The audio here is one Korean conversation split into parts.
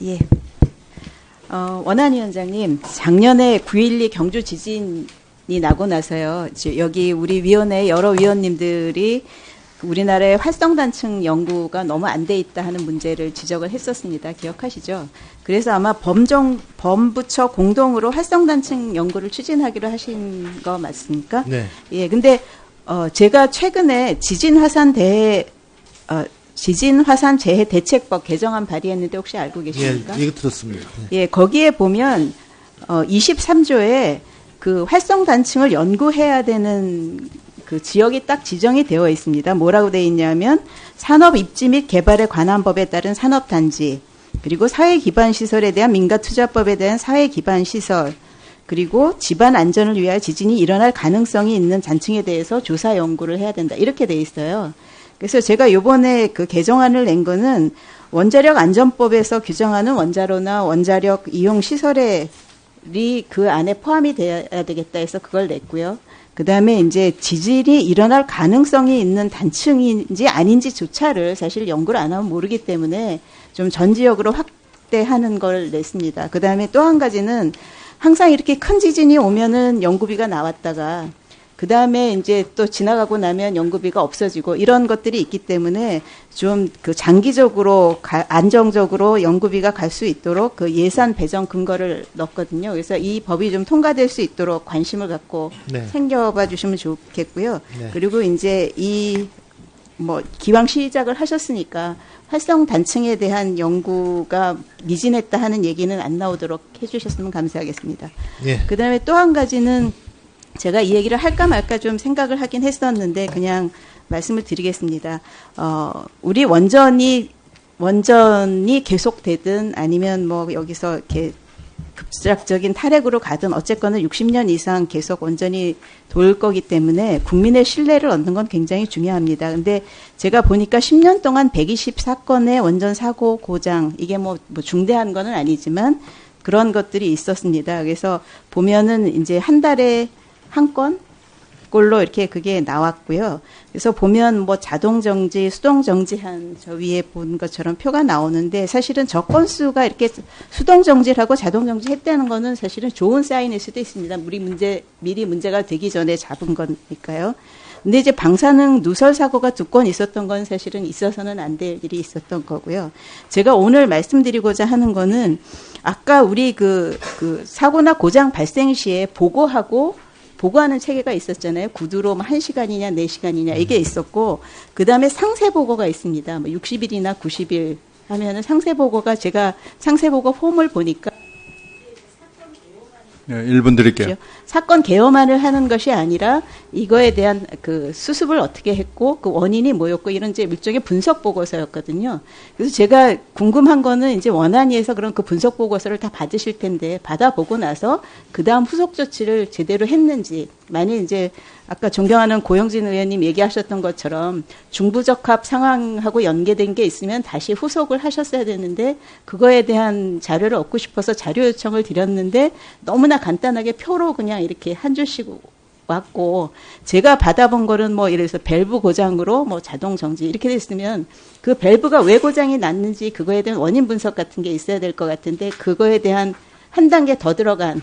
예. 원안위원장님, 작년에 9.12 경주 지진이 나고 나서요, 여기 우리 위원회 여러 위원님들이 우리나라의 활성단층 연구가 너무 안 돼 있다 하는 문제를 지적을 했었습니다. 기억하시죠? 그래서 아마 범부처 공동으로 활성단층 연구를 추진하기로 하신 거 맞습니까? 네. 예, 근데 제가 최근에 지진화산 재해 대책법 개정안 발의했는데 혹시 알고 계십니까? 예, 이거 들었습니다. 네. 예, 거기에 보면 23조에 그 활성 단층을 연구해야 되는 그 지역이 딱 지정이 되어 있습니다. 뭐라고 되어 있냐면 산업 입지 및 개발에 관한 법에 따른 산업 단지, 그리고 사회 기반 시설에 대한 민가 투자법에 대한 사회 기반 시설, 그리고 집안 안전을 위하여 지진이 일어날 가능성이 있는 단층에 대해서 조사 연구를 해야 된다. 이렇게 돼 있어요. 그래서 제가 이번에 그 개정안을 낸 거는 원자력 안전법에서 규정하는 원자로나 원자력 이용 시설이 그 안에 포함이 돼야 되겠다 해서 그걸 냈고요. 그 다음에 이제 지진이 일어날 가능성이 있는 단층인지 아닌지조차를 사실 연구를 안 하면 모르기 때문에 좀 전 지역으로 확대하는 걸 냈습니다. 그 다음에 또 한 가지는 항상 이렇게 큰 지진이 오면은 연구비가 나왔다가 그 다음에 이제 또 지나가고 나면 연구비가 없어지고 이런 것들이 있기 때문에 좀 그 장기적으로 안정적으로 연구비가 갈 수 있도록 그 예산 배정 근거를 넣었거든요. 그래서 이 법이 좀 통과될 수 있도록 관심을 갖고 네. 챙겨봐 주시면 좋겠고요. 네. 그리고 이제 기왕 시작을 하셨으니까 활성 단층에 대한 연구가 미진했다 하는 얘기는 안 나오도록 해주셨으면 감사하겠습니다. 예. 그 다음에 또 한 가지는 제가 이 얘기를 할까 말까 좀 생각을 하긴 했었는데 그냥 말씀을 드리겠습니다. 우리 원전이 계속되든 아니면 뭐 여기서 이렇게 급작적인 탈핵으로 가든 어쨌거나 60년 이상 계속 원전이 돌 거기 때문에 국민의 신뢰를 얻는 건 굉장히 중요합니다. 근데 제가 보니까 10년 동안 124건의 원전 사고 고장, 이게 뭐 중대한 거는 아니지만 그런 것들이 있었습니다. 그래서 보면은 이제 한 달에 한 건 꼴로 이렇게 그게 나왔고요. 그래서 보면 뭐 자동 정지, 수동 정지한 저 위에 본 것처럼 표가 나오는데 사실은 저 건수가 이렇게 수동 정지하고 자동 정지했다는 거는 사실은 좋은 사인일 수도 있습니다. 미리 문제가 되기 전에 잡은 거니까요. 근데 이제 방사능 누설 사고가 2건 있었던 건 사실은 있어서는 안 될 일이 있었던 거고요. 제가 오늘 말씀드리고자 하는 거는 아까 우리 그 사고나 고장 발생 시에 보고하는 체계가 있었잖아요. 구두로 1시간이냐 4시간이냐 이게 있었고 그다음에 상세 보고가 있습니다. 60일이나 90일 하면은 상세 보고가 제가 상세 보고 폼을 보니까 네, 1분 드릴게요. 사건 개요만을 하는 것이 아니라 이거에 대한 그 수습을 어떻게 했고 그 원인이 뭐였고 이런 이제 일종의 분석 보고서였거든요. 그래서 제가 궁금한 거는 이제 원안위에서 그런 그 분석 보고서를 다 받으실 텐데 받아보고 나서 그 다음 후속 조치를 제대로 했는지, 만일 이제 아까 존경하는 고영진 의원님 얘기하셨던 것처럼 중부적합 상황하고 연계된 게 있으면 다시 후속을 하셨어야 되는데 그거에 대한 자료를 얻고 싶어서 자료 요청을 드렸는데 너무나 간단하게 표로 그냥 이렇게 한 줄씩 왔고, 제가 받아본 거는 뭐 예를 들어서 밸브 고장으로 뭐 자동 정지 이렇게 됐으면 그 밸브가 왜 고장이 났는지 그거에 대한 원인 분석 같은 게 있어야 될 것 같은데 그거에 대한 한 단계 더 들어간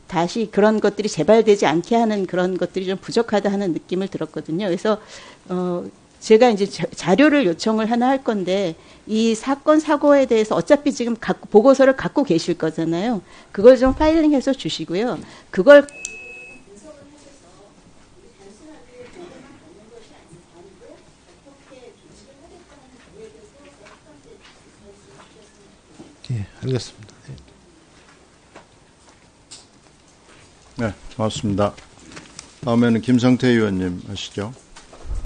다시 그런 것들이 재발되지 않게 하는 그런 것들이 좀 부족하다 하는 느낌을 들었거든요. 그래서 제가 이제 자료를 요청을 하나 할 건데 이 사건 사고에 대해서 어차피 지금 보고서를 갖고 계실 거잖아요. 그걸 좀 파일링해서 주시고요. 그걸 예, 알겠습니다. 네, 고맙습니다. 다음에는 김성태 의원님 하시죠.